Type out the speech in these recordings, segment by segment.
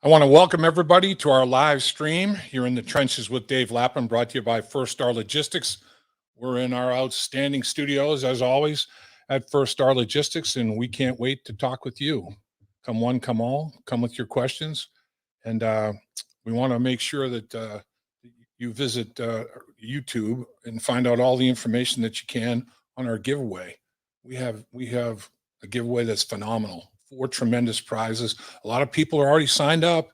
I want to welcome everybody to our live stream here in the trenches with Dave Lapham, brought to you by First Star Logistics. We're in our outstanding studios, as always, at First Star Logistics, and we can't wait to talk with you. Come one, come all, come with your questions. And we want to make sure that you visit YouTube and find out all the information that you can on our giveaway. We have a giveaway that's phenomenal. 4 tremendous prizes. A lot of people are already signed up.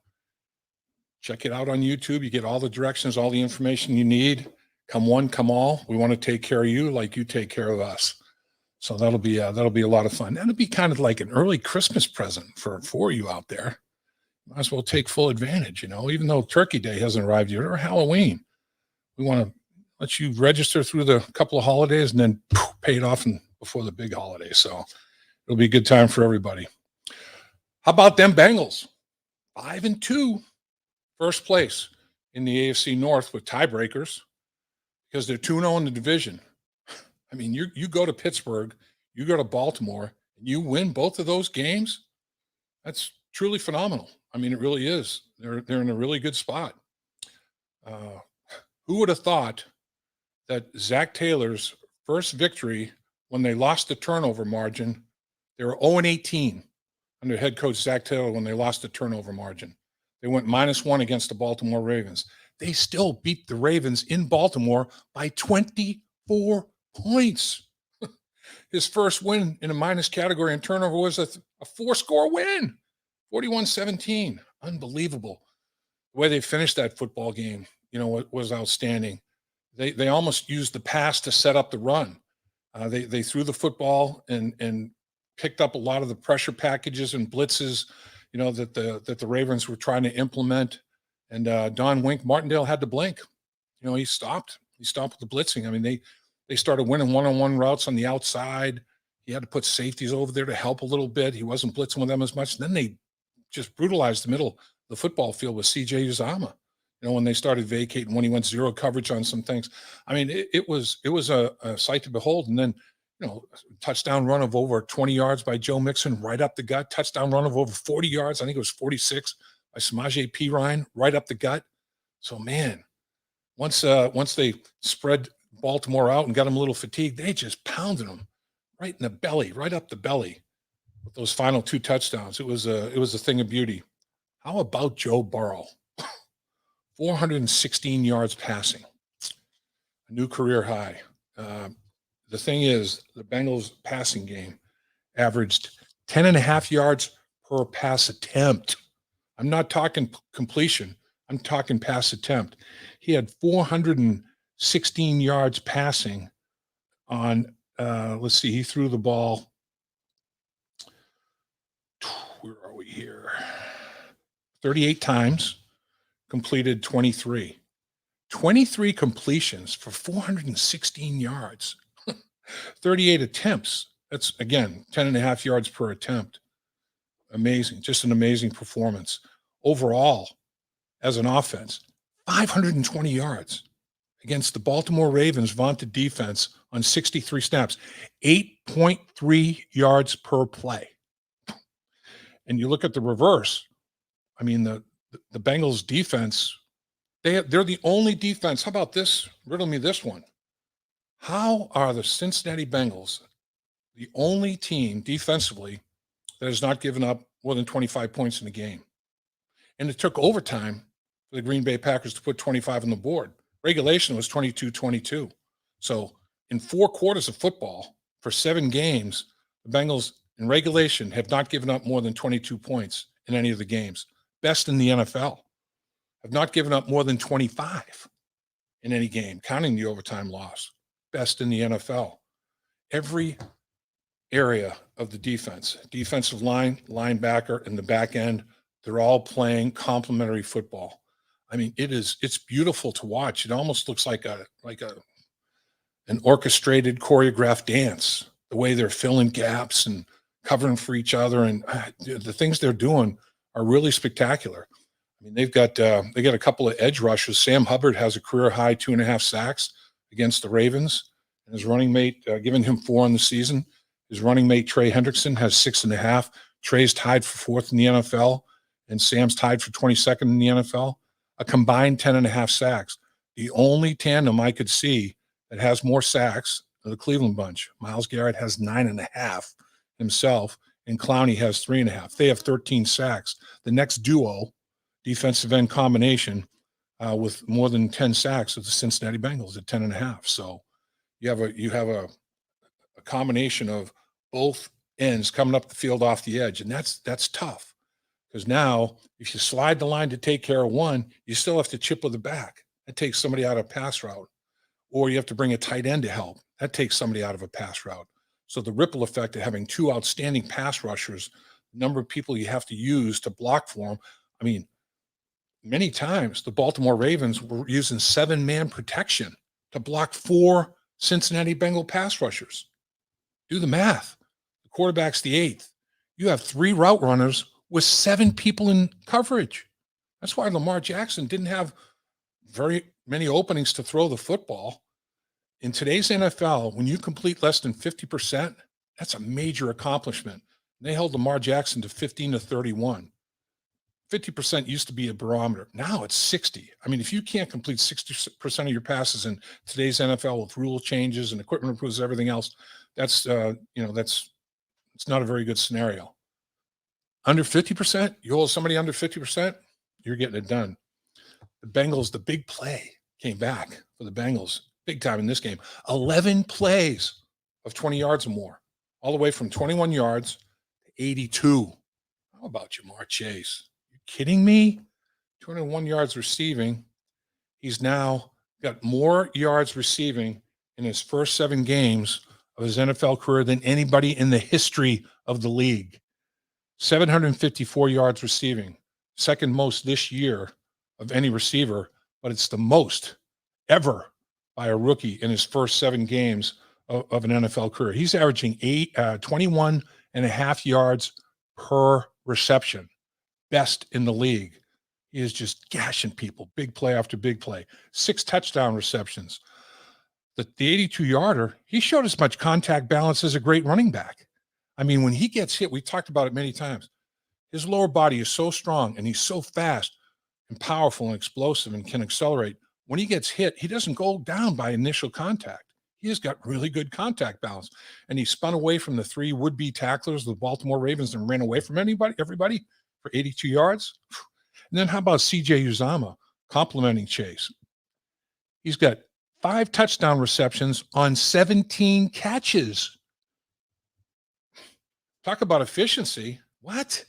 Check it out on YouTube. You get all the directions, all the information you need. Come one, come all. We want to take care of you like you take care of us. So that'll be a lot of fun. That'll be kind of like an early Christmas present for you out there. Might as well take full advantage, even though Turkey Day hasn't arrived yet or Halloween. We want to let you register through the couple of holidays and then pay it off before the big holiday. So it'll be a good time for everybody. How about them Bengals? 5-2, first place in the AFC North with tiebreakers because they're 2-0 in the division. I mean, you go to Pittsburgh, you go to Baltimore, and you win both of those games. That's truly phenomenal. I mean, it really is. They're in a really good spot. Who would have thought that Zach Taylor's first victory when they lost the turnover margin, they were 0-18 under head coach Zach Taylor when they lost the turnover margin. They went -1 against the Baltimore Ravens. They still beat the Ravens in Baltimore by 24 points. His first win in a minus category in turnover was a 4-score win, 41-17. Unbelievable. The way they finished that football game, was outstanding. They almost used the pass to set up the run. They threw the football and picked up a lot of the pressure packages and blitzes, that the Ravens were trying to implement. And Don Wink Martindale had to blink. He stopped. He stopped with the blitzing. I mean, they started winning one-on-one routes on the outside. He had to put safeties over there to help a little bit. He wasn't blitzing with them as much. Then they just brutalized the middle of the football field with C.J. Uzomah. When they started vacating, when he went zero coverage on some things. I mean, it was a sight to behold. And then, touchdown run of over 20 yards by Joe Mixon right up the gut. Touchdown run of over 40 yards. I think it was 46 by Samaje Perine right up the gut. So, man, once they spread Baltimore out and got them a little fatigued, they just pounded them right in the belly, right up the belly with those final 2 touchdowns. It was a thing of beauty. How about Joe Burrow? 416 yards passing, a new career high. The thing is, the Bengals passing game averaged 10.5 yards per pass attempt. I'm not talking completion. I'm talking pass attempt. He had 416 yards passing on, let's see, he threw the ball. Where are we here? 38 times, completed 23. 23 completions for 416 yards. 38 attempts. That's, again, 10.5 yards per attempt. Amazing. Just an amazing performance. Overall, as an offense, 520 yards against the Baltimore Ravens' vaunted defense on 63 snaps. 8.3 yards per play. And you look at the reverse. I mean, the Bengals defense, they're the only defense. How about this? Riddle me this one. How are the Cincinnati Bengals the only team defensively that has not given up more than 25 points in a game? And it took overtime for the Green Bay Packers to put 25 on the board. Regulation was 22-22. So in 4 quarters of football for 7 games, the Bengals in regulation have not given up more than 22 points in any of the games. Best in the NFL. Have not given up more than 25 in any game, counting the overtime loss. Best in the NFL. Every area of the defense, defensive line, linebacker, and the back end, they're all playing complementary football. I mean, it's beautiful to watch. It almost looks like an orchestrated, choreographed dance, the way they're filling gaps and covering for each other. And the things they're doing are really spectacular. I mean, they got a couple of edge rushers. Sam Hubbard has a career high 2.5 sacks against the Ravens, and his running mate, giving him 4 in the season. His running mate, Trey Hendrickson, has 6.5. Trey's tied for 4th in the NFL and Sam's tied for 22nd in the NFL, a combined 10.5 sacks. The only tandem I could see that has more sacks are the Cleveland bunch. Myles Garrett has 9.5 himself, and Clowney has 3.5. They have 13 sacks. The next duo, defensive end combination, with more than 10 sacks of the Cincinnati Bengals at 10.5. So you have a combination of both ends coming up the field off the edge, and that's tough because now if you slide the line to take care of one, you still have to chip with the back. That takes somebody out of a pass route, or you have to bring a tight end to help. That takes somebody out of a pass route. So the ripple effect of having two outstanding pass rushers, the number of people you have to use to block for them. I mean, many times the Baltimore Ravens were using 7-man protection to block 4 Cincinnati Bengal pass rushers. Do the math. The quarterback's the 8th. You have 3 route runners with 7 people in coverage. That's why Lamar Jackson didn't have very many openings to throw the football. In today's NFL, when you complete less than 50%, that's a major accomplishment. They held Lamar Jackson to 15 to 31. 50% used to be a barometer. Now it's 60. I mean, if you can't complete 60% of your passes in today's NFL with rule changes and equipment improves, everything else, that's it's not a very good scenario. Under 50%, you hold somebody under 50%, you're getting it done. The Bengals, the big play came back for the Bengals big time in this game. 11 plays of 20 yards or more, all the way from 21 yards to 82. How about Jamar Chase? You kidding me? 201 yards receiving. He's now got more yards receiving in his first 7 games of his NFL career than anybody in the history of the league. 754 yards receiving, second most this year of any receiver, but it's the most ever by a rookie in his first 7 games of an NFL career. He's averaging 21.5 yards per reception, best in the league. He is just gashing people, big play after big play. 6 touchdown receptions. The 82-yarder, he showed as much contact balance as a great running back. I mean, when he gets hit, we talked about it many times. His lower body is so strong, and he's so fast and powerful and explosive and can accelerate. When he gets hit, he doesn't go down by initial contact. He has got really good contact balance. And he spun away from the 3 would-be tacklers, the Baltimore Ravens, and ran away from everybody for 82 yards. And then how about C.J. Uzomah complimenting Chase? He's got 5 touchdown receptions on 17 catches. Talk about efficiency. What?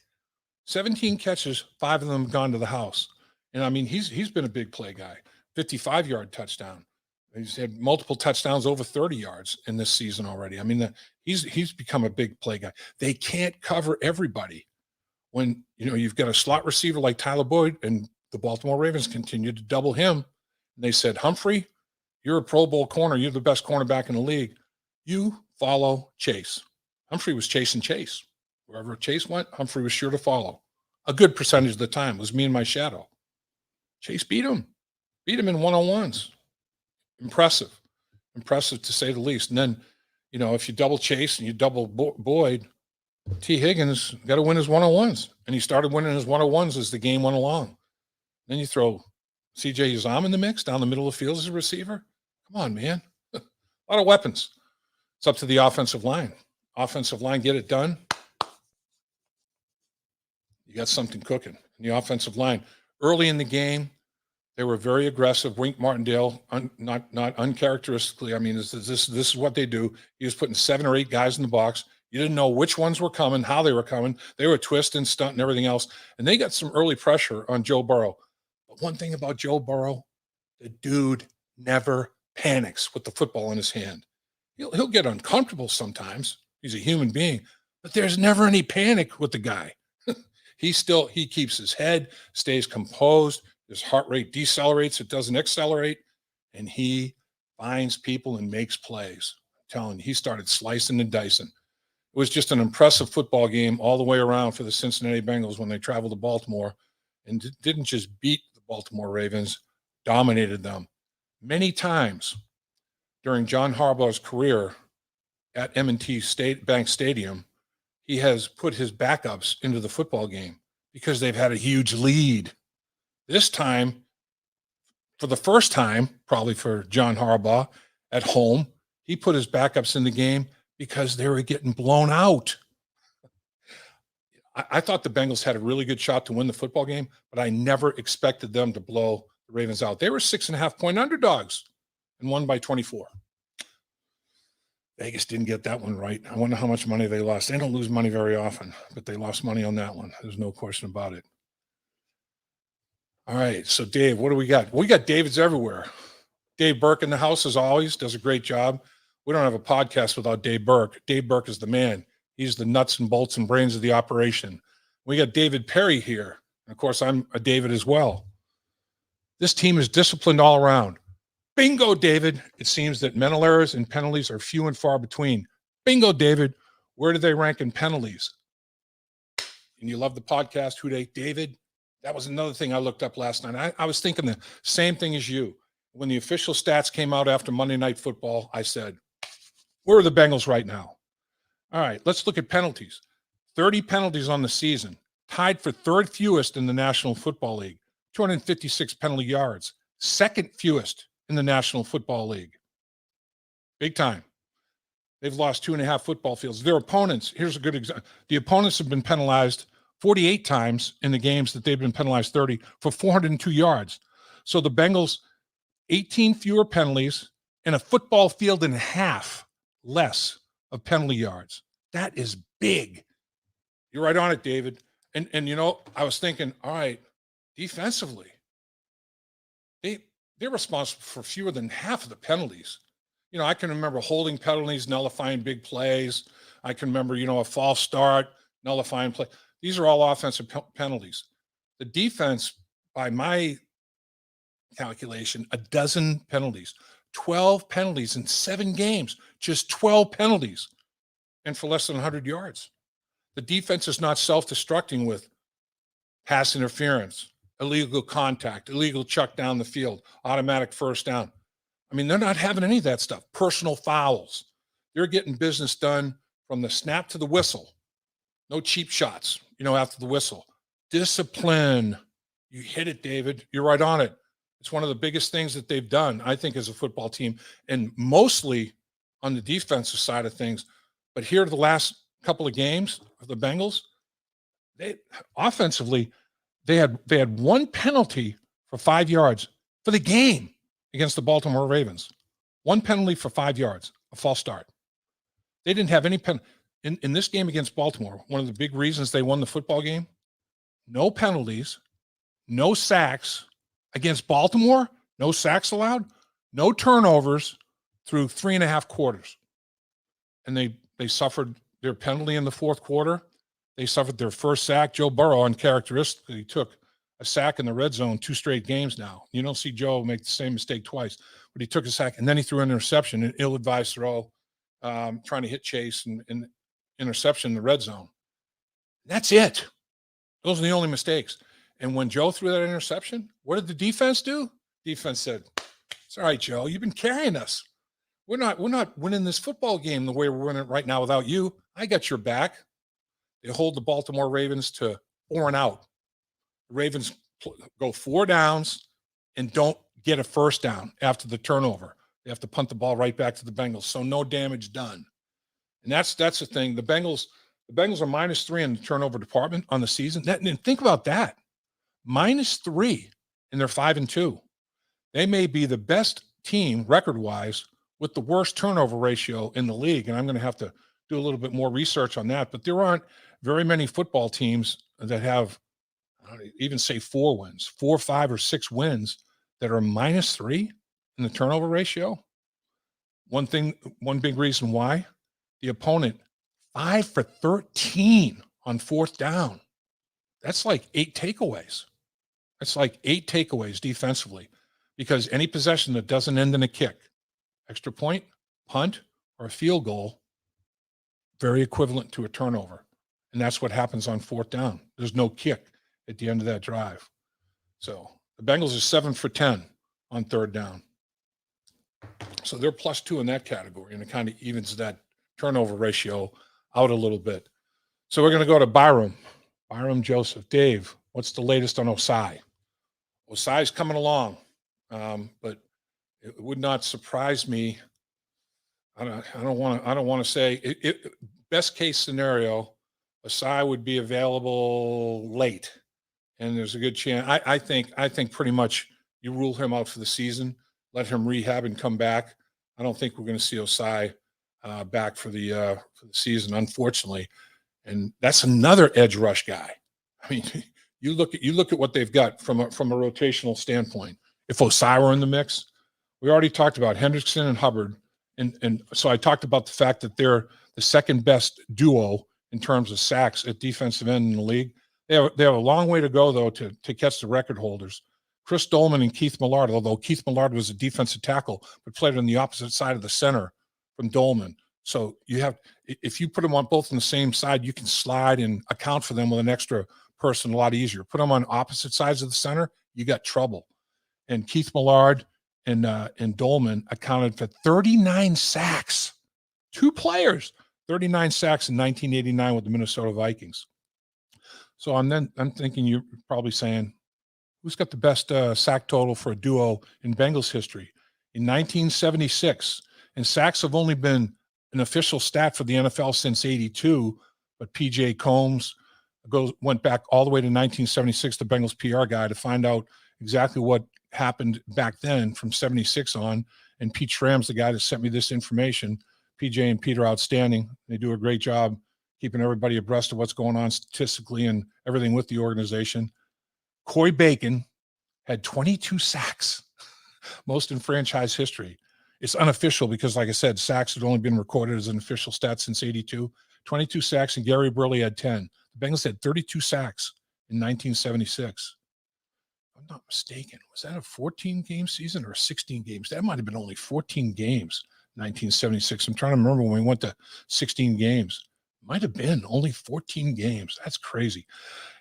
17 catches, 5 of them gone to the house. And I mean, he's been a big play guy. 55-yard touchdown. He's had multiple touchdowns over 30 yards in this season already. I mean, he's become a big play guy. They can't cover everybody. When you've got a slot receiver like Tyler Boyd, and the Baltimore Ravens continued to double him, and they said, Humphrey, you're a Pro Bowl corner. You're the best cornerback in the league. You follow Chase. Humphrey was chasing Chase. Wherever Chase went, Humphrey was sure to follow. A good percentage of the time. It was me and my shadow. Chase beat him in one-on-ones. Impressive to say the least. And then, if you double Chase and you double Boyd, T. Higgins got to win his one-on-ones. And he started winning his one-on-ones as the game went along. Then you throw C.J. Uzomah in the mix down the middle of the field as a receiver. Come on, man. A lot of weapons. It's up to the offensive line. Offensive line, get it done. You got something cooking. In the offensive line, early in the game, they were very aggressive. Wink Martindale, not uncharacteristically. I mean, this is what they do. He was putting 7 or 8 guys in the box. You didn't know which ones were coming, how they were coming. They were twisting, stunting, everything else. And they got some early pressure on Joe Burrow. But one thing about Joe Burrow, the dude never panics with the football in his hand. He'll get uncomfortable sometimes. He's a human being. But there's never any panic with the guy. He keeps his head, stays composed. His heart rate decelerates. It doesn't accelerate. And he finds people and makes plays. I'm telling you, he started slicing and dicing. It was just an impressive football game all the way around for the Cincinnati Bengals when they traveled to Baltimore and didn't just beat the Baltimore Ravens, dominated them. Many times during John Harbaugh's career at M&T Bank Stadium, he has put his backups into the football game because they've had a huge lead. This time, for the first time, probably for John Harbaugh at home, he put his backups in the game because they were getting blown out. I thought the Bengals had a really good shot to win the football game, but I never expected them to blow the Ravens out. They were 6.5-point underdogs and won by 24. Vegas didn't get that one right. I wonder how much money they lost. They don't lose money very often, but they lost money on that one. There's no question about it. All right, so Dave, what do we got? We got Davids everywhere. Dave Burke in the house, as always, does a great job. We don't have a podcast without Dave Burke. Dave Burke is the man. He's the nuts and bolts and brains of the operation. We got David Perry here. And of course, I'm a David as well. This team is disciplined all around. Bingo, David. It seems that mental errors and penalties are few and far between. Bingo, David. Where do they rank in penalties? And you love the podcast, Who Dey David? That was another thing I looked up last night. I was thinking the same thing as you. When the official stats came out after Monday Night Football, I said, where are the Bengals right now? All right, let's look at penalties. 30 penalties on the season, tied for third fewest in the National Football League, 256 penalty yards, second fewest in the National Football League. Big time. They've lost 2.5 football fields. Their opponents, here's a good example. The opponents have been penalized 48 times in the games that they've been penalized 30 for 402 yards. So the Bengals, 18 fewer penalties and a football field and a half less of penalty yards. That is big. You're right on it, David. And you know, I was thinking, all right, defensively, they're responsible for fewer than half of the penalties. You know, I can remember holding penalties, nullifying big plays. I can remember, you know, a false start, nullifying play. These are all offensive penalties. The defense, by my calculation, a dozen penalties, 12 penalties in 7 games, just 12 penalties, and for less than 100 yards. The defense is not self-destructing with pass interference, illegal contact, illegal chuck down the field, automatic first down. I mean, they're not having any of that stuff. Personal fouls. They're getting business done from the snap to the whistle. No cheap shots, you know, after the whistle. Discipline. You hit it, David. You're right on it. It's one of the biggest things that they've done, I think, as a football team, and mostly on the defensive side of things. But here, the last couple of games of the Bengals, they offensively, they had one penalty for 5 yards for the game against the Baltimore Ravens. One penalty for 5 yards, a false start. They didn't have any in this game against Baltimore. One of the big reasons they won the football game, no penalties, no sacks. Against Baltimore, no sacks allowed, no turnovers through 3.5 quarters. And they suffered their penalty in the fourth quarter. They suffered their first sack. Joe Burrow, uncharacteristically, took a sack in the red zone 2 straight games now. You don't see Joe make the same mistake twice, but he took a sack, and then he threw an interception, an ill-advised throw, trying to hit Chase and interception in the red zone. That's it. Those are the only mistakes. And when Joe threw that interception, what did the defense do? Defense said, "It's all right, Joe. You've been carrying us. We're not winning this football game the way we're winning it right now without you. I got your back." They hold the Baltimore Ravens to 4 and out. The Ravens go 4 downs and don't get a first down after the turnover. They have to punt the ball right back to the Bengals. So no damage done. And that's the thing. The Bengals are -3 in the turnover department on the season. And think about that. -3, and they're 5-2. They may be the best team record-wise with the worst turnover ratio in the league. And I'm going to have to do a little bit more research on that. But there aren't very many football teams that have, I don't even say 4 wins, 4, 5, or 6 wins that are -3 in the turnover ratio. One big reason why, the opponent 5 for 13 on 4th down. That's like 8 takeaways. It's like 8 takeaways defensively, because any possession that doesn't end in a kick, extra point, punt, or a field goal, very equivalent to a turnover. And that's what happens on 4th down. There's no kick at the end of that drive. So the Bengals are 7 for 10 on 3rd down. So they're +2 in that category, and it kind of evens that turnover ratio out a little bit. So we're going to go to Byram. Byram Joseph. Dave, what's the latest on Osai? Osai's coming along, but it would not surprise me. I don't want to say best case scenario, Osai would be available late, and there's a good chance. I think pretty much you rule him out for the season, let him rehab and come back. I don't think we're going to see Osai back for the season, unfortunately. And that's another edge rush guy. I mean, you look at what they've got from a rotational standpoint. If Osai were in the mix, we already talked about Hendrickson and Hubbard, and so I talked about the fact that they're the second best duo in terms of sacks at defensive end in the league. They have a long way to go though to catch the record holders. Chris Dolman and Keith Millard, although Keith Millard was a defensive tackle, but played on the opposite side of the center from Dolman. So you have, if you put them on both on the same side, you can slide and account for them with an extra person a lot easier. Put them on opposite sides of the center, you got trouble. And Keith Millard and Dolman accounted for 39 sacks. Two players, 39 sacks in 1989 with the Minnesota Vikings. So I'm thinking you're probably saying, who's got the best sack total for a duo in Bengals history? In 1976, and sacks have only been an official stat for the NFL since '82, but PJ Combs went back all the way to 1976, the Bengals PR guy, to find out exactly what happened back then from 76 on. And Pete Schramm's the guy that sent me this information. PJ and Pete are outstanding. They do a great job keeping everybody abreast of what's going on statistically and everything with the organization. Corey Bacon had 22 sacks, most in franchise history. It's unofficial because, like I said, sacks had only been recorded as an official stat since '82. 22 sacks, and Gary Burley had 10. The Bengals had 32 sacks in 1976. If I'm not mistaken, was that a 14-game season or 16 games? That might have been only 14 games, 1976. I'm trying to remember when we went to 16 games. Might have been only 14 games. That's crazy.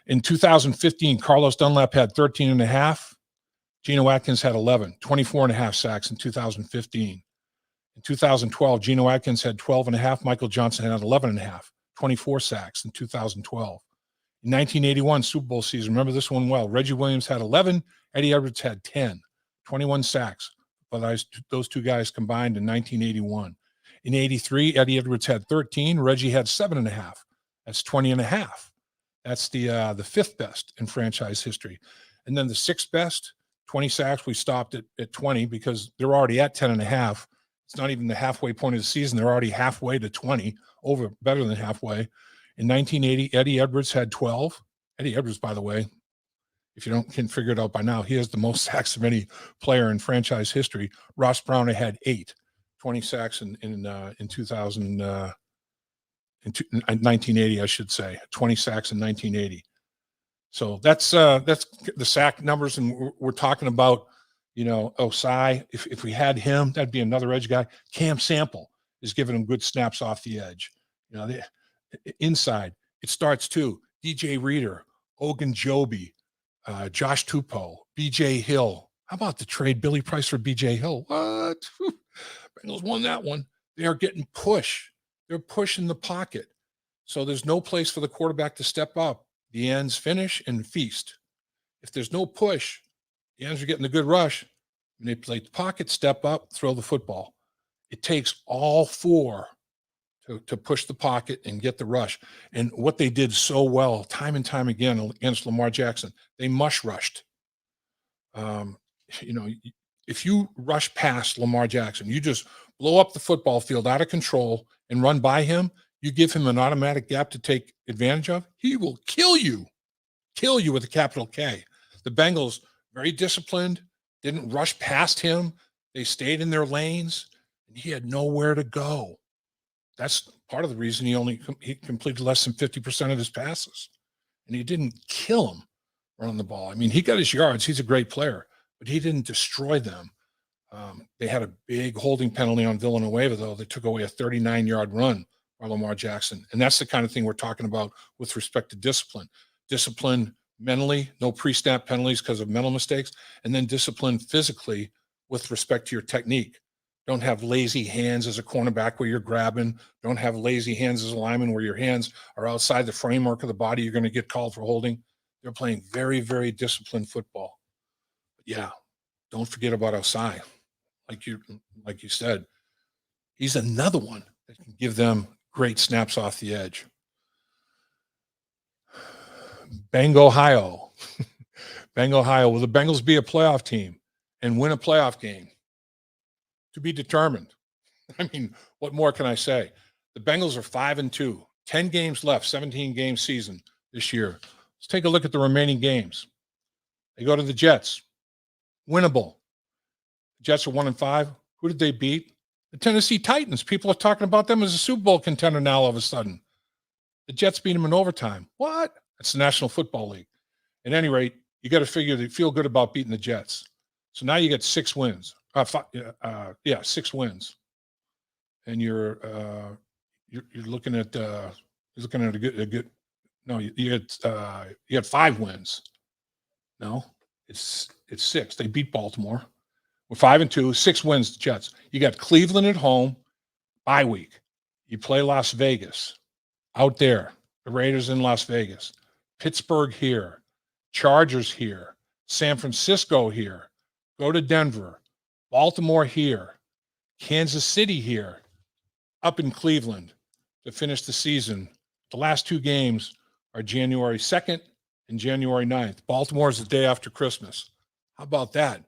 In 2015, Carlos Dunlap had 13 and a half. Geno Atkins had 11, 24 and a half sacks in 2015. In 2012, Geno Atkins had 12 and a half. Michael Johnson had 11 and a half, 24 sacks in 2012. In 1981 Super Bowl season, remember this one well, Reggie Williams had 11, Eddie Edwards had 10, 21 sacks. But those two guys combined in 1981. In 83, Eddie Edwards had 13, Reggie had 7.5. That's 20 and a half. That's the fifth best in franchise history. And then the sixth best, 20 sacks, we stopped at 20 because they're already at 10 and a half. It's not even the halfway point of the season. They're already halfway to 20, better than halfway. In 1980, Eddie Edwards had 12. Eddie Edwards, by the way, if you can figure it out by now, he has the most sacks of any player in franchise history. Ross Browner had 8, 20 sacks in 1980, I should say, 20 sacks in 1980. So that's the sack numbers, and we're talking about, Osai. If we had him, that'd be another edge guy. Cam Sample is giving him good snaps off the edge. Inside, it starts too. DJ Reader, Ogunjobi, Josh Tupou, BJ Hill. How about the trade Billy Price for BJ Hill? What? Bengals won that one. They are getting push. They're pushing the pocket. So there's no place for the quarterback to step up. The ends finish and feast. If there's no push, the ends are getting a good rush. Manipulate the pocket, step up, throw the football. It takes all four to push the pocket and get the rush. And what they did so well, time and time again against Lamar Jackson, they mush rushed. If you rush past Lamar Jackson, you just blow up the football field out of control and run by him, you give him an automatic gap to take advantage of, he will kill you with a capital K. The Bengals, very disciplined, didn't rush past him. They stayed in their lanes, and he had nowhere to go. That's part of the reason he completed less than 50% of his passes. And he didn't kill him running the ball. I mean, he got his yards. He's a great player, but he didn't destroy them. They had a big holding penalty on Villanueva, though. They took away a 39-yard run by Lamar Jackson. And that's the kind of thing we're talking about with respect to discipline. Discipline mentally, no pre-snap penalties because of mental mistakes, and then discipline physically with respect to your technique. Don't have lazy hands as a cornerback where you're grabbing. Don't have lazy hands as a lineman where your hands are outside the framework of the body. You're going to get called for holding. They're playing very, very disciplined football. But yeah, don't forget about Osai. Like you said, he's another one that can give them great snaps off the edge. Ohio. Ohio. Will the Bengals be a playoff team and win a playoff game? To be determined. I mean, what more can I say? The Bengals are 5-2, 10 games left, 17 game season this year. Let's take a look at the remaining games. They go to the Jets. Winnable. The Jets are 1-5. Who did they beat? The Tennessee Titans. People are talking about them as a Super Bowl contender now all of a sudden. The Jets beat them in overtime. What? That's the National Football League. At any rate, you got to figure they feel good about beating the Jets. So now you get 6 wins. 6 wins. And you're looking at a good. No, you had 5 wins. No, it's 6. They beat Baltimore. We're 5-2, 6 wins. The Jets. You got Cleveland at home, bye week. You play Las Vegas out there. The Raiders in Las Vegas, Pittsburgh here, Chargers here, San Francisco here. Go to Denver, Baltimore here, Kansas City here, up in Cleveland to finish the season. The last 2 games are January 2nd and January 9th. Baltimore is the day after Christmas. How about that?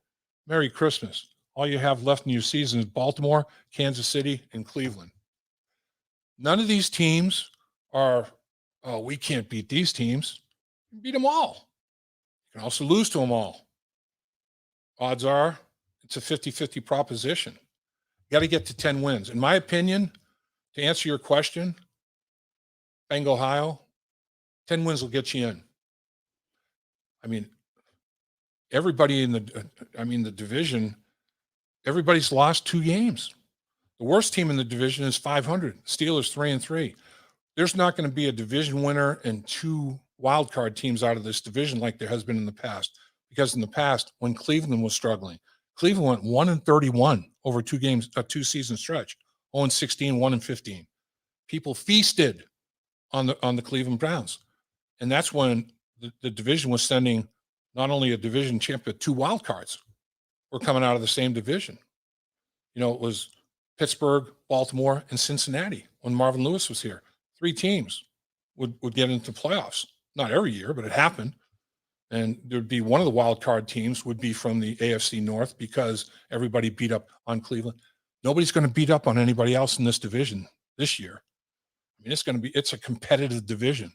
Merry Christmas. All you have left in your season is Baltimore, Kansas City, and Cleveland. None of these teams are, oh, we can't beat these teams. You beat them all. You can also lose to them all. Odds are it's a 50-50 proposition. You got to get to 10 wins. In my opinion, to answer your question, Ohio, 10 wins will get you in. I mean, everybody in the division, everybody's lost 2 games. The worst team in the division is 500. Steelers 3-3. There's not going to be a division winner and 2 wild card teams out of this division like there has been in the past. Because in the past, when Cleveland was struggling, Cleveland went 1-31 over 2 games, a 2-season stretch. 0-16, 1-15. People feasted on the Cleveland Browns, and that's when the division was sending not only a division champ but 2 wild cards were coming out of the same division. You know, it was Pittsburgh, Baltimore, and Cincinnati when Marvin Lewis was here. 3 teams would get into playoffs. Not every year, but it happened. And there'd be one of the wild card teams would be from the AFC North because everybody beat up on Cleveland. Nobody's going to beat up on anybody else in this division this year. I mean, it's a competitive division.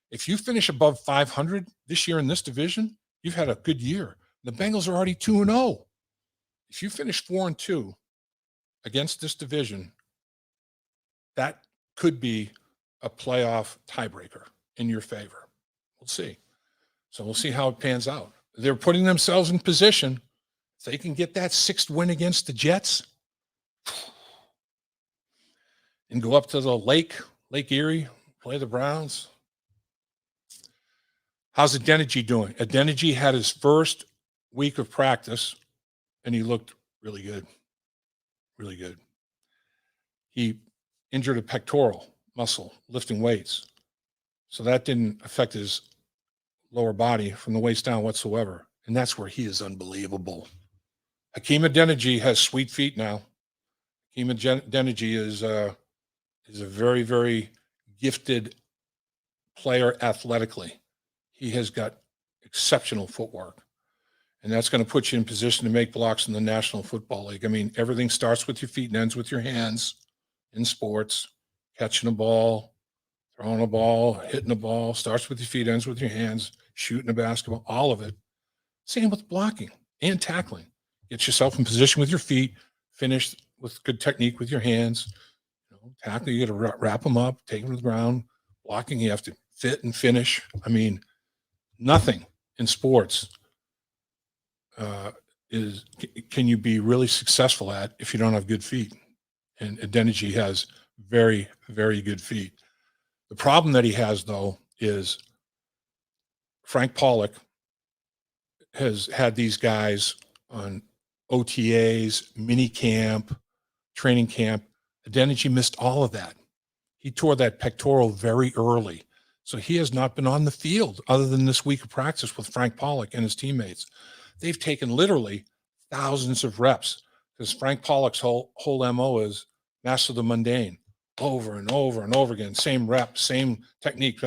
If you finish above 500 this year in this division, you've had a good year. The Bengals are already 2-0. If you finish 4-2 against this division, that could be a playoff tiebreaker in your favor. We'll see. So we'll see how it pans out. They're putting themselves in position. If they can get that 6th win against the Jets and go up to the Lake Erie, play the Browns. How's Adeniji doing? Adeniji had his first week of practice, and he looked really good. Really good. He injured a pectoral muscle lifting weights. So that didn't affect his lower body from the waist down whatsoever. And that's where he is unbelievable. Akeem Davis-Gaither has sweet feet now. Akeem Davis-Gaither is a very, very gifted player athletically. He has got exceptional footwork. And that's going to put you in position to make blocks in the National Football League. I mean, everything starts with your feet and ends with your hands in sports. Catching a ball, throwing a ball, hitting a ball, starts with your feet, ends with your hands, shooting a basketball, all of it. Same with blocking and tackling. Get yourself in position with your feet, finish with good technique with your hands. Tackling, you got to wrap them up, take them to the ground. Blocking, you have to fit and finish. I mean, nothing in sports can you be really successful at if you don't have good feet. And Adeniji has very, very good feet. The problem that he has, though, is Frank Pollock has had these guys on OTAs, mini camp, training camp. Adeniji missed all of that. He tore that pectoral very early. So he has not been on the field other than this week of practice with Frank Pollock and his teammates. They've taken literally thousands of reps because Frank Pollock's whole MO is master the mundane over and over and over again. Same rep, same technique.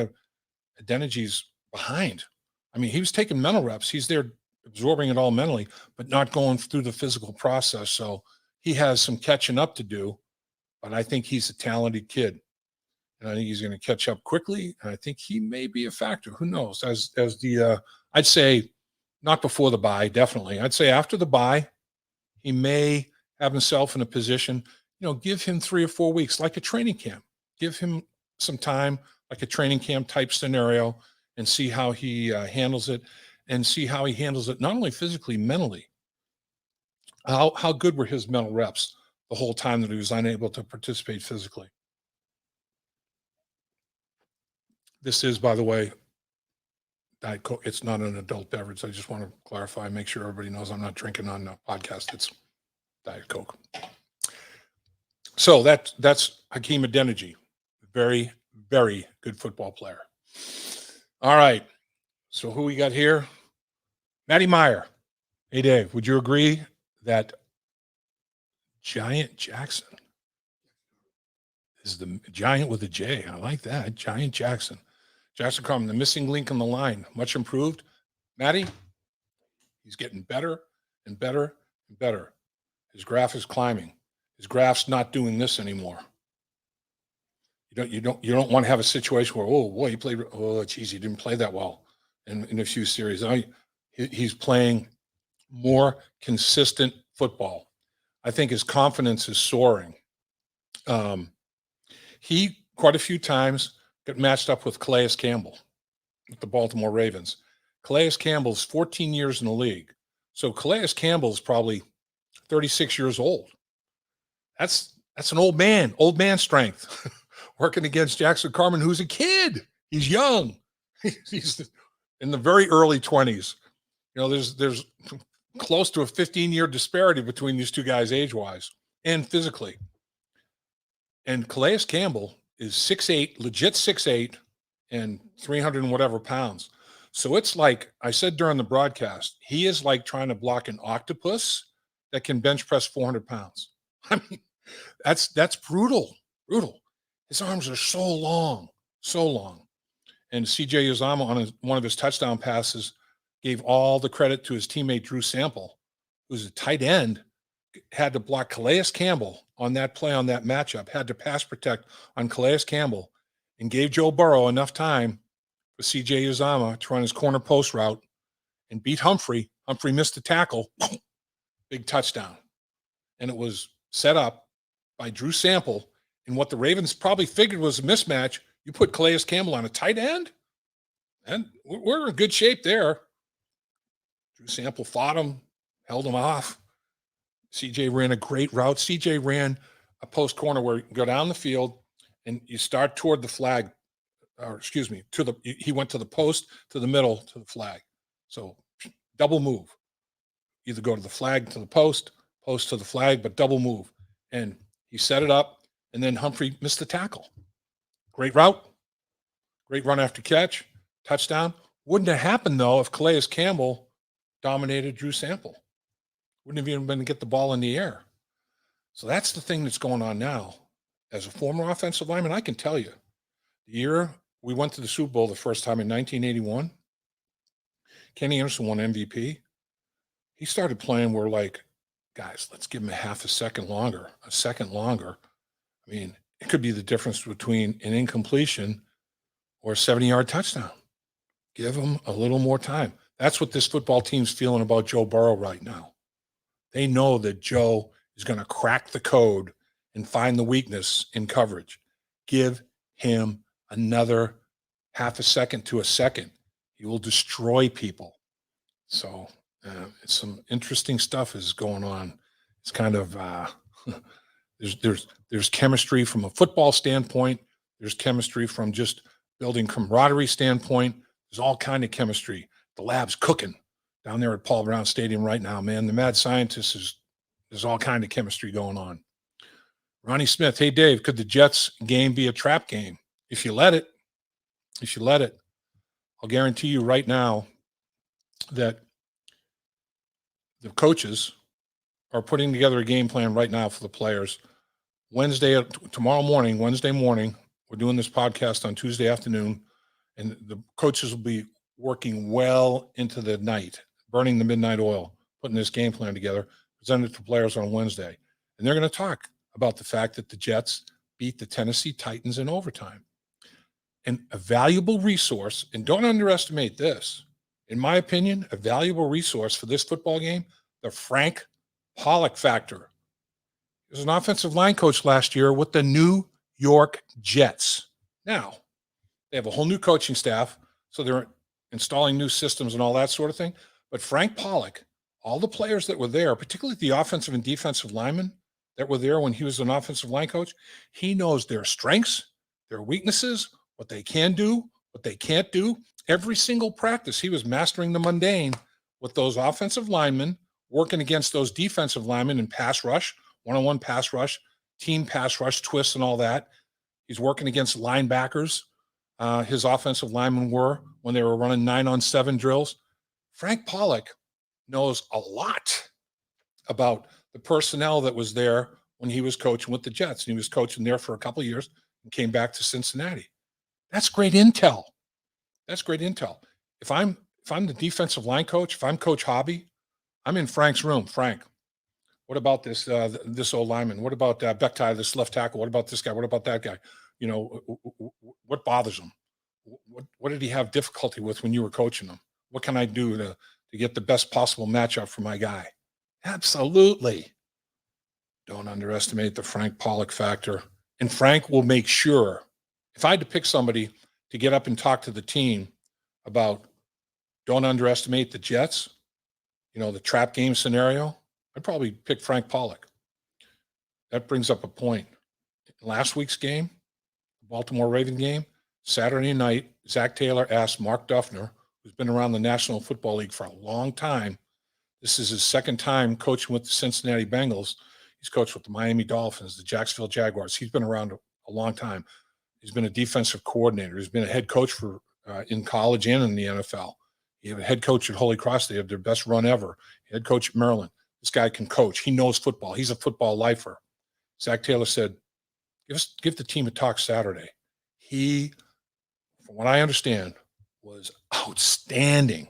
Adeniji's behind. I mean, he was taking mental reps. He's there absorbing it all mentally, but not going through the physical process. So he has some catching up to do, but I think he's a talented kid. And I think he's going to catch up quickly. And I think he may be a factor. Who knows? I'd say not before the bye, definitely. I'd say after the bye, he may have himself in a position, give him 3 or 4 weeks, like a training camp. Give him some time, like a training camp type scenario, and see how he handles it, and see how he handles it, not only physically, mentally. How good were his mental reps the whole time that he was unable to participate physically? This is, by the way, Diet Coke. It's not an adult beverage. I just want to clarify, make sure everybody knows I'm not drinking on the podcast. It's Diet Coke. So that's Akeem Davis-Gaither. Very, very good football player. All right. So who we got here? Matty Meyer. Hey, Dave, would you agree that Giant Jackson is the Giant with a J? I like that. Giant Jackson. Jackson Carman, the missing link in the line, much improved. Matty, he's getting better and better and better. His graph is climbing. His graph's not doing this anymore. You don't want to have a situation where, oh boy, he didn't play that well in a few series. He's playing more consistent football. I think his confidence is soaring. He quite a few times got matched up with Calais Campbell with the Baltimore Ravens. Calais Campbell's 14 years in the league. So Calais Campbell's probably 36 years old. That's an old man strength working against Jackson Carman, who's a kid. He's young. He's in the very early 20s. There's close to a 15-year disparity between these two guys age-wise and physically. And Calais Campbell is 6'8", legit 6'8", and 300 and whatever pounds. So it's like I said during the broadcast, he is like trying to block an octopus that can bench press 400 pounds. I mean, that's brutal. His arms are so long. And C.J. Uzomah on one of his touchdown passes gave all the credit to his teammate Drew Sample, who's a tight end, had to block Calais Campbell on that play, on that matchup, had to pass protect on Calais Campbell, and gave Joe Burrow enough time for C.J. Uzomah to run his corner post route and beat Humphrey. Humphrey missed the tackle. Big touchdown. And it was set up by Drew Sample in what the Ravens probably figured was a mismatch. You put Calais Campbell on a tight end, and we're in good shape there. Drew Sample fought him, held him off. CJ ran a great route. CJ ran a post corner where you go down the field and you start toward the flag, he went to the post, to the middle, to the flag. So double move. Either go to the flag, to the post to the flag, but double move. And he set it up, and then Humphrey missed the tackle. Great route, great run after catch, touchdown. Wouldn't have happened, though, if Calais Campbell dominated Drew Sample. Wouldn't have even been to get the ball in the air. So that's the thing that's going on now. As a former offensive lineman, I can tell you, the year we went to the Super Bowl the first time in 1981, Kenny Anderson won MVP. He started playing, we're like, guys, let's give him a second longer. I mean, it could be the difference between an incompletion or a 70-yard touchdown. Give him a little more time. That's what this football team's feeling about Joe Burrow right now. They know that Joe is going to crack the code and find the weakness in coverage. Give him another half a second to a second. He will destroy people. So it's some interesting stuff is going on. It's kind of there's chemistry from a football standpoint. There's chemistry from just building camaraderie standpoint. There's all kind of chemistry. The lab's cooking down there at Paul Brown Stadium right now, man. The mad scientists there's all kind of chemistry going on. Ronnie Smith, hey, Dave, could the Jets game be a trap game? If you let it, I'll guarantee you right now that the coaches are putting together a game plan right now for the players. Wednesday morning, we're doing this podcast on Tuesday afternoon, and the coaches will be working well into the night, burning the midnight oil, putting this game plan together, present it to players on Wednesday. And they're going to talk about the fact that the Jets beat the Tennessee Titans in overtime. And a valuable resource, and don't underestimate this, in my opinion, a valuable resource for this football game, the Frank Pollock factor. He was an offensive line coach last year with the New York Jets. Now, they have a whole new coaching staff, so they're installing new systems and all that sort of thing. But Frank Pollock, all the players that were there, particularly the offensive and defensive linemen that were there when he was an offensive line coach, he knows their strengths, their weaknesses, what they can do, what they can't do. Every single practice, he was mastering the mundane with those offensive linemen, working against those defensive linemen in pass rush, one-on-one pass rush, team pass rush, twists and all that. He's working against linebackers. His offensive linemen were when they were running 9-on-7 drills. Frank Pollock knows a lot about the personnel that was there when he was coaching with the Jets. And he was coaching there for a couple of years and came back to Cincinnati. That's great intel. If I'm the defensive line coach, if I'm Coach Hobby, I'm in Frank's room. Frank, what about this this old lineman? What about Becktai, this left tackle? What about this guy? What about that guy? You know, what bothers him? What did he have difficulty with when you were coaching him? What can I do to get the best possible matchup for my guy? Absolutely. Don't underestimate the Frank Pollock factor. And Frank will make sure, if I had to pick somebody to get up and talk to the team about don't underestimate the Jets, the trap game scenario, I'd probably pick Frank Pollock. That brings up a point. Last week's game, the Baltimore Raven game, Saturday night, Zach Taylor asked Mark Duffner, who's been around the National Football League for a long time. This is his second time coaching with the Cincinnati Bengals. He's coached with the Miami Dolphins, the Jacksonville Jaguars. He's been around a long time. He's been a defensive coordinator. He's been a head coach for in college and in the NFL. He had a head coach at Holy Cross. They had their best run ever. Head coach at Maryland. This guy can coach. He knows football. He's a football lifer. Zach Taylor said, give the team a talk Saturday. He, from what I understand, was outstanding.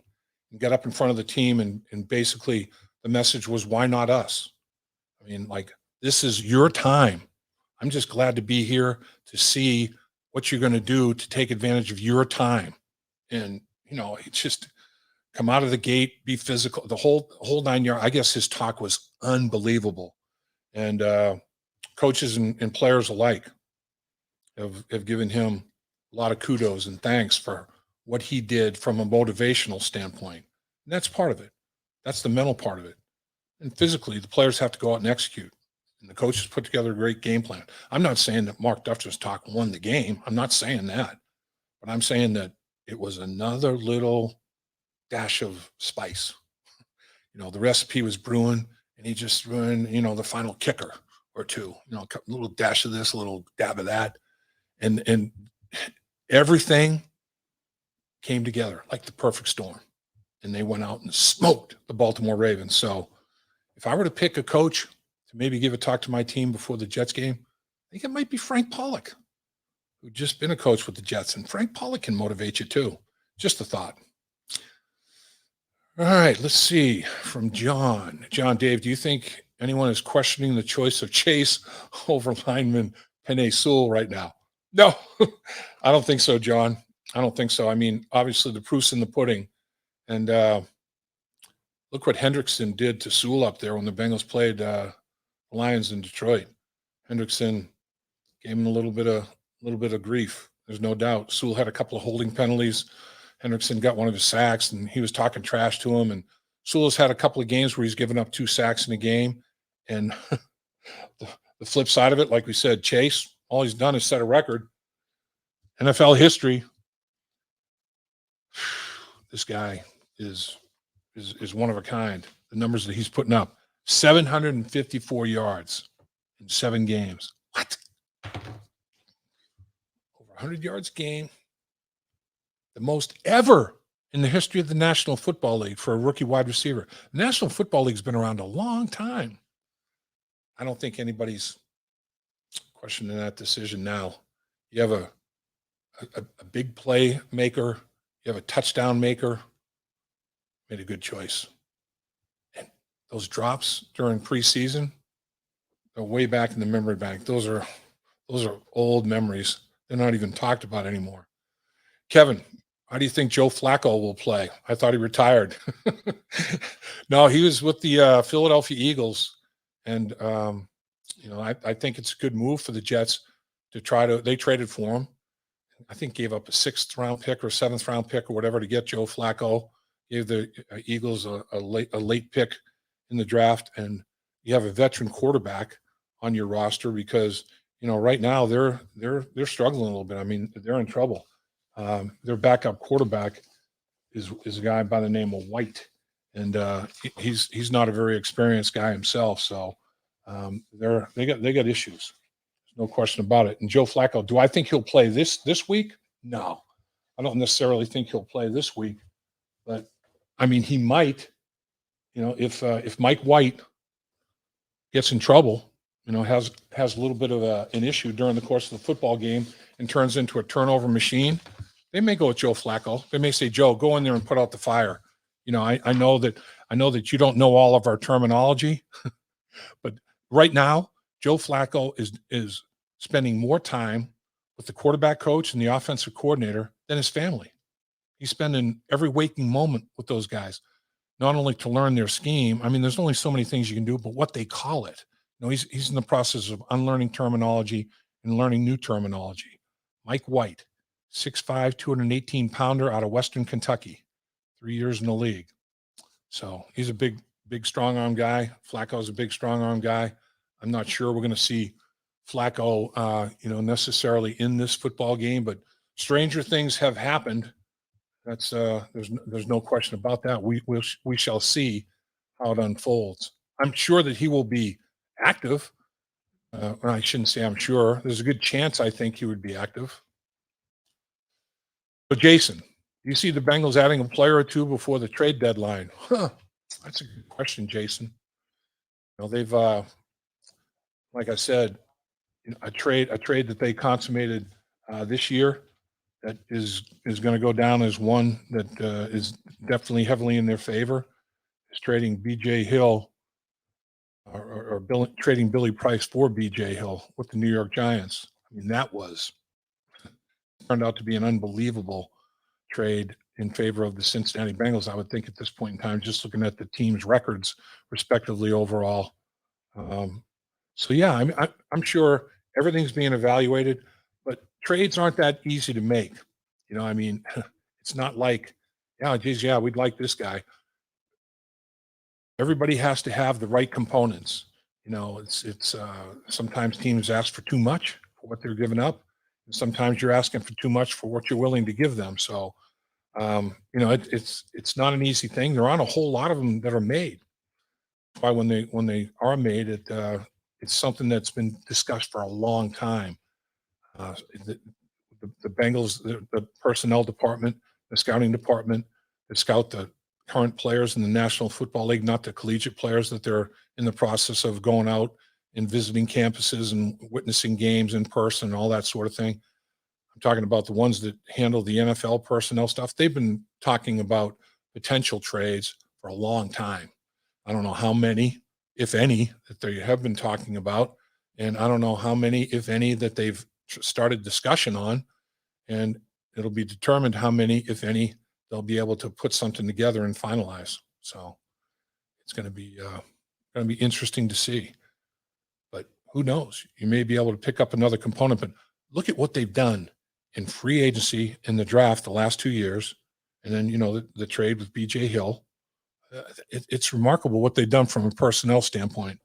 He got up in front of the team and basically the message was, why not us? I mean, this is your time. I'm just glad to be here to see what you're going to do to take advantage of your time. And, it's just come out of the gate, be physical, the whole 9 yards. I guess his talk was unbelievable. And coaches and players alike have given him a lot of kudos and thanks for what he did from a motivational standpoint. And that's part of it. That's the mental part of it. And physically, the players have to go out and execute. And the coaches put together a great game plan. I'm not saying that Mark Duffner's talk won the game. I'm not saying that. But I'm saying that it was another little dash of spice. The recipe was brewing, and he just threw in, the final kicker or two. A little dash of this, a little dab of that. And everything came together like the perfect storm. And they went out and smoked the Baltimore Ravens. So if I were to pick a coach to maybe give a talk to my team before the Jets game, I think it might be Frank Pollock, who'd just been a coach with the Jets. And Frank Pollock can motivate you too. Just a thought. All right, let's see. From John. John, Dave, do you think anyone is questioning the choice of Chase over lineman Penei Sewell right now? No, I don't think so, John. I don't think so. I mean, obviously the proof's in the pudding. And look what Hendrickson did to Sewell up there when the Bengals played the Lions in Detroit. Hendrickson gave him a little bit of grief. There's no doubt. Sewell had a couple of holding penalties. Hendrickson got one of his sacks, and he was talking trash to him. And Sewell's had a couple of games where he's given up 2 sacks in a game. And the flip side of it, like we said, Chase, all he's done is set a record. NFL history. This guy is one of a kind. The numbers that he's putting up: 754 yards in 7 games. What? Over 100 yards game. The most ever in the history of the National Football League for a rookie wide receiver. The National Football League's been around a long time. I don't think anybody's questioning that decision now. You have a big play maker. You have a touchdown maker. Made a good choice. And those drops during preseason, they're way back in the memory bank. Those are old memories. They're not even talked about anymore. Kevin, how do you think Joe Flacco will play? I thought he retired. No, he was with the Philadelphia Eagles, and I think it's a good move for the Jets to try to. They traded for him. I think gave up a 6th-round pick or 7th-round pick or whatever to get Joe Flacco. Gave the Eagles a late pick in the draft, and you have a veteran quarterback on your roster because right now they're struggling a little bit. I mean, they're in trouble. Their backup quarterback is a guy by the name of White, and he's not a very experienced guy himself. So they got issues. There's no question about it. And Joe Flacco, do I think he'll play this week? No, I don't necessarily think he'll play this week, but I mean he might. If Mike White gets in trouble, has a little bit of an issue during the course of the football game and turns into a turnover machine, they may go with Joe Flacco. They may say, Joe, go in there and put out the fire. I know that you don't know all of our terminology, but right now, Joe Flacco is spending more time with the quarterback coach and the offensive coordinator than his family. He's spending every waking moment with those guys, not only to learn their scheme. I mean, there's only so many things you can do, but what they call it. He's in the process of unlearning terminology and learning new terminology. Mike White, 6'5", 218-pounder out of Western Kentucky, 3 years in the league. So he's a big strong-arm guy. Flacco's a big strong-arm guy. I'm not sure we're going to see Flacco, necessarily in this football game, but stranger things have happened. That's there's no question about that. We shall see how it unfolds. I'm sure that he will be active. I shouldn't say I'm sure. There's a good chance I think he would be active. But Jason, do you see the Bengals adding a player or two before the trade deadline? That's a good question, Jason. They've, like I said, a trade that they consummated this year that is going to go down as one that is definitely heavily in their favor. Is trading B.J. Hill or trading Billy Price for B.J. Hill with the New York Giants. I mean, that turned out to be an unbelievable trade in favor of the Cincinnati Bengals, I would think at this point in time, just looking at the team's records respectively overall. So yeah, I'm sure everything's being evaluated, but trades aren't that easy to make. It's not like, we'd like this guy. Everybody has to have the right components. It's sometimes teams ask for too much for what they're giving up. And sometimes you're asking for too much for what you're willing to give them. So, it's not an easy thing. There aren't a whole lot of them that are made. That's why when they are made, it's something that's been discussed for a long time. The Bengals, the personnel department, the scouting department, that scout the current players in the National Football League, not the collegiate players that they're in the process of going out and visiting campuses and witnessing games in person and all that sort of thing. I'm talking about the ones that handle the NFL personnel stuff. They've been talking about potential trades for a long time. I don't know how many, if any, that they have been talking about. And I don't know how many, if any, that they've started discussion on. And it'll be determined how many, if any, they'll be able to put something together and finalize. So it's going to be interesting to see. But who knows? You may be able to pick up another component. But look at what they've done in free agency in the draft the last 2 years. And then, the trade with B.J. Hill. It's remarkable what they've done from a personnel standpoint.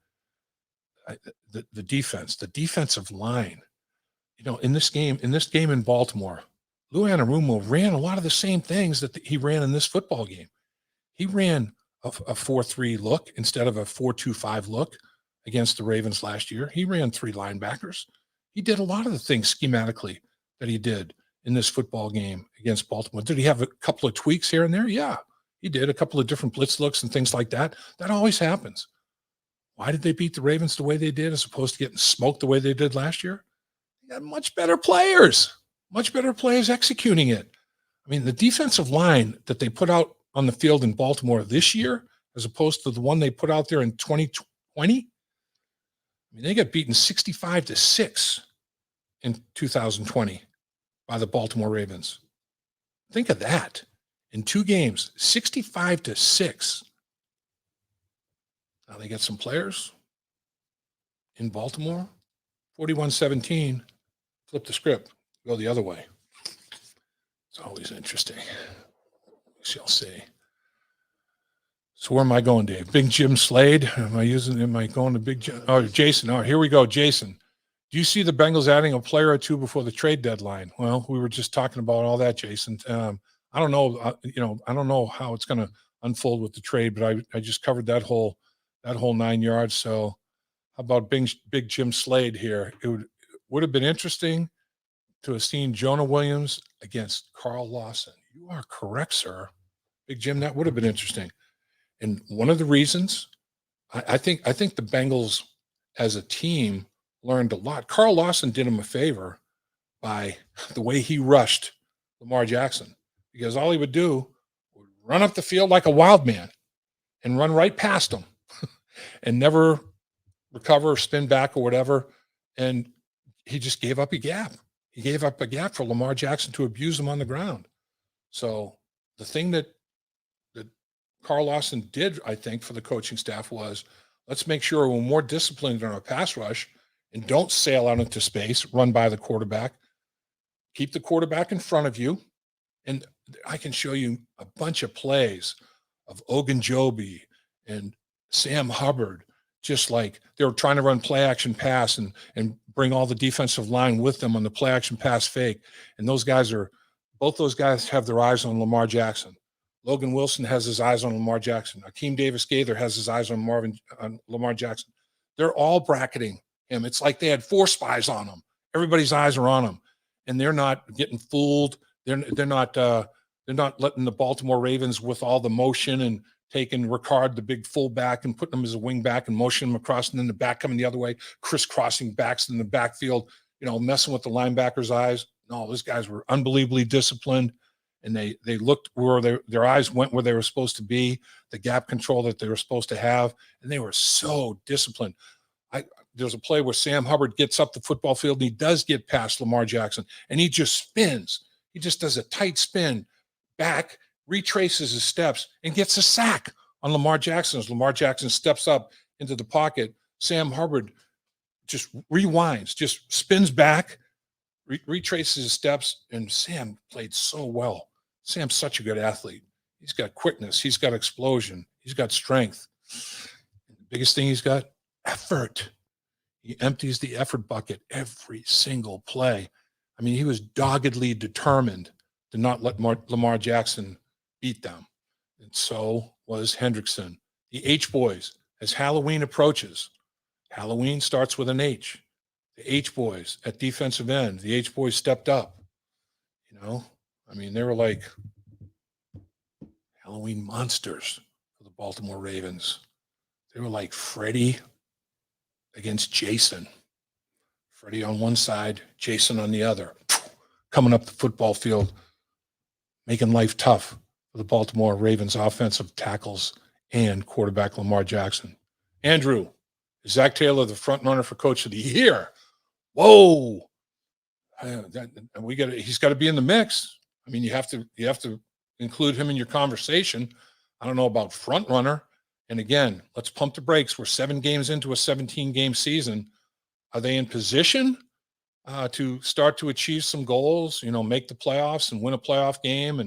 The defense, the defensive line, in this game in Baltimore, Lou Anarumo ran a lot of the same things that he ran in this football game. He ran a 4-3 look instead of a 4-2-5 look. against the Ravens last year. He ran 3 linebackers. He did a lot of the things schematically that he did in this football game against Baltimore. Did he have a couple of tweaks here and there? Yeah, he did. A couple of different blitz looks and things like that. That always happens. Why did they beat the Ravens the way they did as opposed to getting smoked the way they did last year? They got much better players executing it. I mean, the defensive line that they put out on the field in Baltimore this year, as opposed to the one they put out there in 2020, I mean, they got beaten 65-6 in 2020 by the Baltimore Ravens. Think of that. In 2 games, 65-6. Now they get some players in Baltimore, 41-17. Flip the script, go the other way. It's always interesting. We shall see. So where am I going, Dave? Big Jim Slade? Am I going to Big Jim? Oh, Jason. All right, here we go. Jason, do you see the Bengals adding a player or two before the trade deadline? Well, we were just talking about all that, Jason. I don't know. I don't know how it's going to unfold with the trade, but I just covered that whole 9 yards. So how about Big Jim Slade here? It would have been interesting to have seen Jonah Williams against Carl Lawson. You are correct, sir. Big Jim, that would have been interesting. And one of the reasons I think the Bengals as a team learned a lot. Carl Lawson did him a favor by the way he rushed Lamar Jackson, because all he would do would run up the field like a wild man and run right past him and never recover or spin back or whatever. And he just gave up a gap. He gave up a gap for Lamar Jackson to abuse him on the ground. So the thing that Carl Lawson did, I think, for the coaching staff was, let's make sure we're more disciplined in our pass rush and don't sail out into space, run by the quarterback. Keep the quarterback in front of you. And I can show you a bunch of plays of Ogunjobi and Sam Hubbard, just like they were trying to run play action pass and bring all the defensive line with them on the play action pass fake. And both those guys have their eyes on Lamar Jackson. Logan Wilson has his eyes on Lamar Jackson. Akeem Davis-Gaither has his eyes on Lamar Jackson. They're all bracketing him. It's like they had 4 spies on him. Everybody's eyes are on him, and they're not getting fooled. They're not letting the Baltimore Ravens with all the motion and taking Ricard, the big fullback, and putting him as a wing back and motioning him across, and then the back coming the other way, crisscrossing backs in the backfield, messing with the linebackers' eyes. No, those guys were unbelievably disciplined. And they looked where their eyes went where they were supposed to be, the gap control that they were supposed to have, and they were so disciplined. There's a play where Sam Hubbard gets up the football field, and he does get past Lamar Jackson, and he just spins. He just does a tight spin back, retraces his steps, and gets a sack on Lamar Jackson. As Lamar Jackson steps up into the pocket, Sam Hubbard just rewinds, just spins back, retraces his steps, and Sam played so well. Sam's such a good athlete. He's got quickness. He's got explosion. He's got strength. The biggest thing he's got, effort. He empties the effort bucket every single play. I mean, he was doggedly determined to not let Lamar Jackson beat them. And so was Hendrickson. The H-Boys, as Halloween approaches, Halloween starts with an H. The H-Boys at defensive end, the H-Boys stepped up. I mean, they were like Halloween monsters for the Baltimore Ravens. They were like Freddie against Jason. Freddie on one side, Jason on the other, coming up the football field, making life tough for the Baltimore Ravens offensive tackles and quarterback Lamar Jackson. Andrew, is Zach Taylor the front runner for Coach of the Year? Whoa. He's got to be in the mix. I mean, you have to include him in your conversation. I don't know about front runner. And again, let's pump the brakes. We're 7 games into a 17-game season. Are they in position to start to achieve some goals, make the playoffs and win a playoff game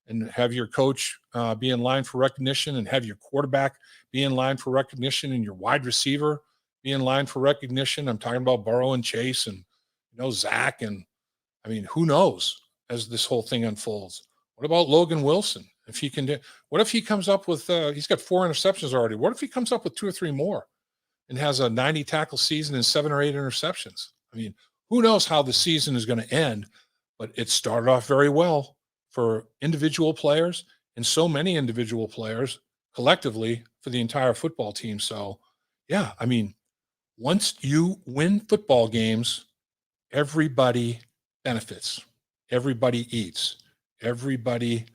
and have your coach be in line for recognition and have your quarterback be in line for recognition and your wide receiver be in line for recognition? I'm talking about Burrow and Chase and, Zach. And I mean, who knows as this whole thing unfolds? What about Logan Wilson? If he can what if he comes up with, he's got 4 interceptions already. What if he comes up with 2 or 3 more and has a 90 tackle season and 7 or 8 interceptions. I mean, who knows how the season is going to end, but it started off very well for individual players and so many individual players collectively for the entire football team. So, yeah, I mean, once you win football games, everybody benefits, everybody eats, everybody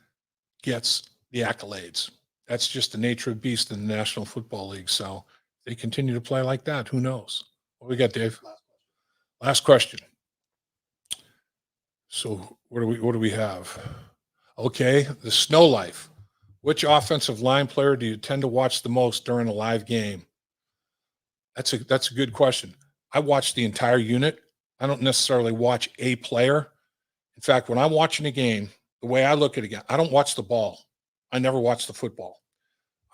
gets the accolades. That's just the nature of the beast in the National Football League. So they continue to play like that. Who knows? What we got, Dave? Last question. So what do we have? Okay, the snow life. Which offensive line player do you tend to watch the most during a live game? That's a good question. I watch the entire unit. I don't necessarily watch a player. In fact, when I'm watching a game, the way I look at it again, I don't watch the ball. I never watch the football.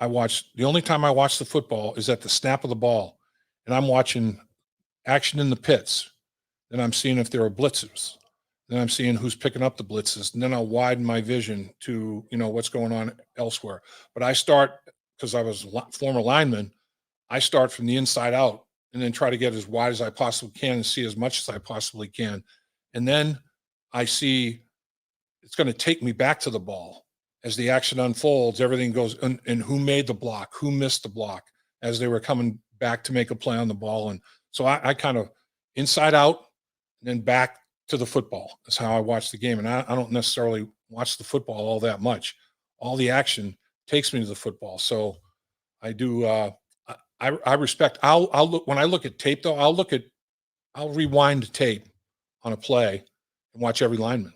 The only time I watch the football is at the snap of the ball, and I'm watching action in the pits. Then I'm seeing if there are blitzes. Then I'm seeing who's picking up the blitzes, and then I'll widen my vision to what's going on elsewhere. But I start because I was a former lineman. I start from the inside out, and then try to get as wide as I possibly can and see as much as I possibly can, and then I see it's going to take me back to the ball as the action unfolds. Everything goes, and who made the block, who missed the block as they were coming back to make a play on the ball. And so I kind of inside out and then back to the football. That's how I watch the game. And I don't necessarily watch the football all that much. All the action takes me to the football. So I do. I respect. I'll look when I look at tape though. I'll rewind tape on a play and watch every lineman.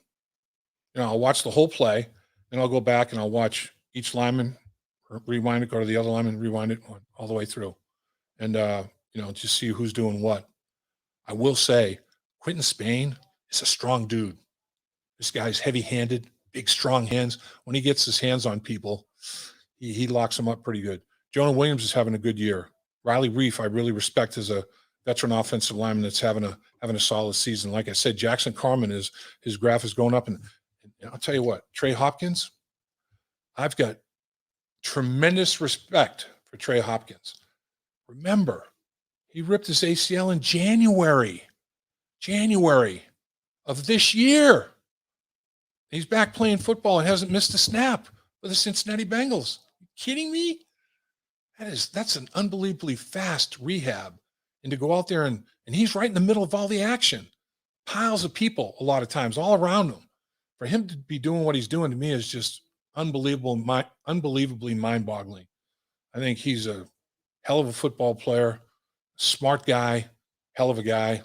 I'll watch the whole play, and I'll go back and I'll watch each lineman, rewind it, go to the other lineman, rewind it all the way through, and just see who's doing what. I will say, Quentin Spain is a strong dude. This guy's heavy-handed, big, strong hands. When he gets his hands on people, he locks them up pretty good. Jonah Williams is having a good year. Riley Reif, I really respect as a veteran offensive lineman that's having a solid season. Like I said, Jackson Carman his graph is going up, and I'll tell you what, Trey Hopkins, I've got tremendous respect for Trey Hopkins. Remember, he ripped his ACL in January of this year. He's back playing football and hasn't missed a snap for the Cincinnati Bengals. Are you kidding me? That's an unbelievably fast rehab. And to go out there and he's right in the middle of all the action. Piles of people a lot of times all around him. For him to be doing what he's doing to me is just unbelievably mind-boggling. I think he's a hell of a football player, smart guy, hell of a guy.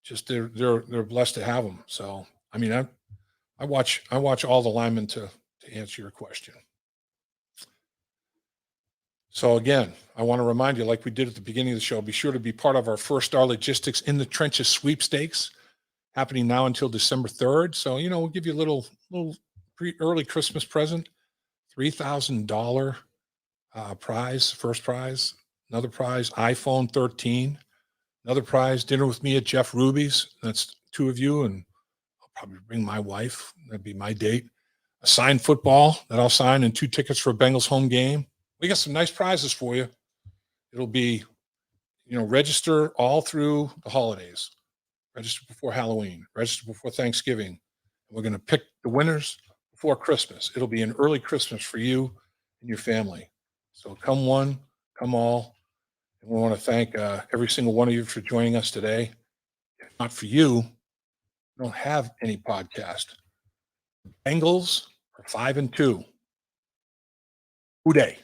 Just they're blessed to have him. So I mean, I watch all the linemen to answer your question. So again, I want to remind you, like we did at the beginning of the show, be sure to be part of our First Star Logistics in the Trenches sweepstakes, happening now until December 3rd. So we'll give you a little early Christmas present, $3,000 prize, first prize, another prize, iPhone 13, another prize, dinner with me at Jeff Ruby's. That's 2 of you, and I'll probably bring my wife. That'd be my date. A signed football that I'll sign, and 2 tickets for a Bengals home game. We got some nice prizes for you. It'll be, register all through the holidays. Register before Halloween. Register before Thanksgiving. We're going to pick the winners before Christmas. It'll be an early Christmas for you and your family. So come one, come all. And we want to thank every single one of you for joining us today. If not for you, we don't have any podcast. Bengals are 5-2. Who day?